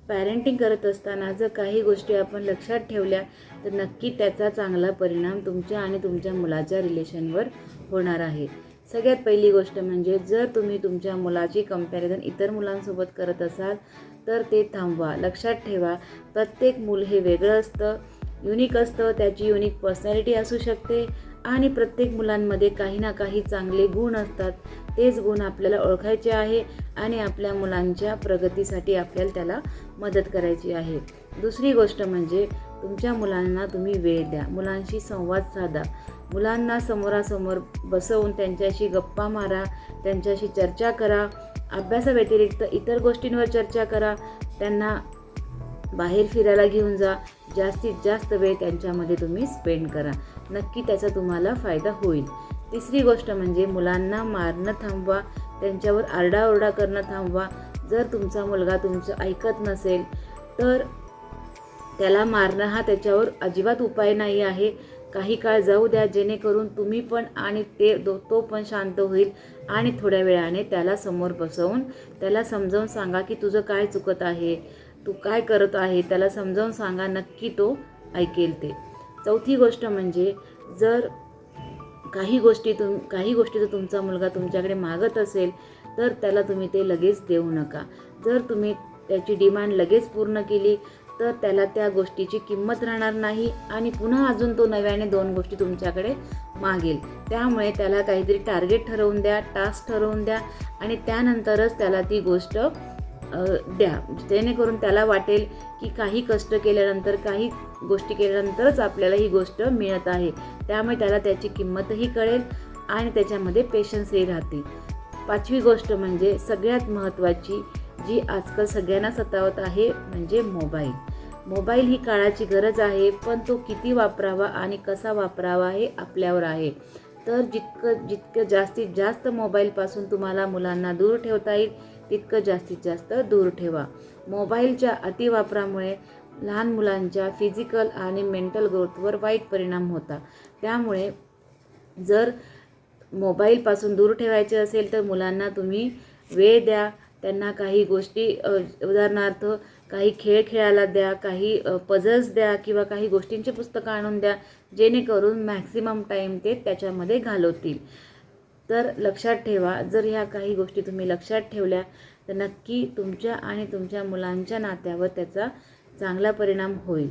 Parenting करत असताना जर काही गोष्टी आपण लक्षात ठेवल्या तर नक्की त्याचा चांगला परिणाम तुमच्या आणि तुमच्या मुलाच्या रिलेशनवर होणार आहे. सगळ्यात पहिली गोष्ट म्हणजे जर तुम्ही तुमच्या मुलाची कंपॅरिझन इतर मुलांसोबत करत असाल तर ते थांबवा. लक्षात ठेवा, प्रत्येक मूल हे वेगळं असतं, युनिक असतं, त्याची युनिक पर्सनॅलिटी असू शकते आणि प्रत्येक मुलांमध्ये काही ना काही चांगले गुण असतात. तेच गुण आपल्याला ओळखायचे आहे आणि आपल्या मुलांच्या प्रगतीसाठी आपल्याला त्याला मदत करायची आहे. दुसरी गोष्ट म्हणजे तुमच्या मुलांना तुम्ही वेळ द्या, मुलांशी संवाद साधा, मुलांना समोरासमोर बसवून त्यांच्याशी गप्पा मारा, त्यांच्याशी चर्चा करा, अभ्यासाव्यतिरिक्त इतर गोष्टींवर चर्चा करा, त्यांना बाहेर फिरायला घेऊन जा, जास्तीत जास्त वेळ त्यांच्यामध्ये तुम्ही स्पेंड करा. नक्की त्याचा तुम्हाला फायदा होईल. तिसरी गोष्ट म्हणजे मुलांना मारणं थांबवा, त्यांच्यावर आरडाओरडा करणं थांबवा. जर तुमचा मुलगा तुमचं ऐकत नसेल तर त्याला मारणं हा त्याच्यावर अजिबात उपाय नाही आहे. काही काळ जाऊ द्या, जेणेकरून तुम्ही पण आणि तो पण शांत होईल आणि थोड्या वेळाने त्याला समोर बसवून त्याला समजावून सांगा की तुझं काय चुकत आहे, तू काय करत आहे, त्याला समजावून सांगा, नक्की तो ऐकेल ते. चौथी गोष्ट म्हणजे जर काही गोष्टी जर तुमचा मुलगा तुमच्याकडे मागत असेल तर त्याला तुम्ही ते लगेच देऊ नका. जर तुम्ही त्याची डिमांड लगेच पूर्ण केली तर त्याला त्या गोष्टीची किंमत राहणार नाही आणि पुन्हा अजून तो नव्याने 2 गोष्टी तुमच्याकडे मागेल. त्यामुळे त्याला काहीतरी टार्गेट ठरवून द्या, टास्क ठरवून द्या आणि त्यानंतरच त्याला ती गोष्ट द्या, जेणेकरून त्याला वाटेल की काही कष्ट केल्यानंतर, काही गोष्टी केल्यानंतरच आपल्याला ही गोष्ट मिळत आहे. त्यामुळे त्याला त्याची किंमतही कळेल आणि त्याच्यामध्ये पेशन्सही राहतील. पाचवी गोष्ट म्हणजे सगळ्यात महत्त्वाची, जी आजकाल सगळ्यांना सतावत आहे, म्हणजे मोबाईल. मोबाईल ही काळाची गरज आहे, पण तो किती वापरावा आणि कसा वापरावा हे आपल्यावर आहे. तर जितकं जास्तीत जास्त मोबाईलपासून तुम्हाला मुलांना दूर ठेवता येईल तितकं जास्तीत जास्त दूर ठेवा. मोबाईलच्या अतिवापरामुळे लहान मुलांच्या फिजिकल आणि मेंटल ग्रोथवर वाईट परिणाम होतात. त्यामुळे जर मोबाईलपासून दूर ठेवायचे असेल तर मुलांना तुम्ही वेळ द्या, त्यांना काही गोष्टी उदाहरणार्थ काही खेळ खेळायला द्या, काही पझल्स द्या किंवा काही गोष्टींची पुस्तकं आणून द्या, जेणेकरून मॅक्सिमम टाईम ते त्याच्यामध्ये घालवतील. तर लक्षात ठेवा, जर ह्या काही गोष्टी तुम्ही लक्षात ठेवल्या तर नक्की तुमच्या आणि तुमच्या मुलांच्या नात्यावर त्याचा चांगला परिणाम होईल.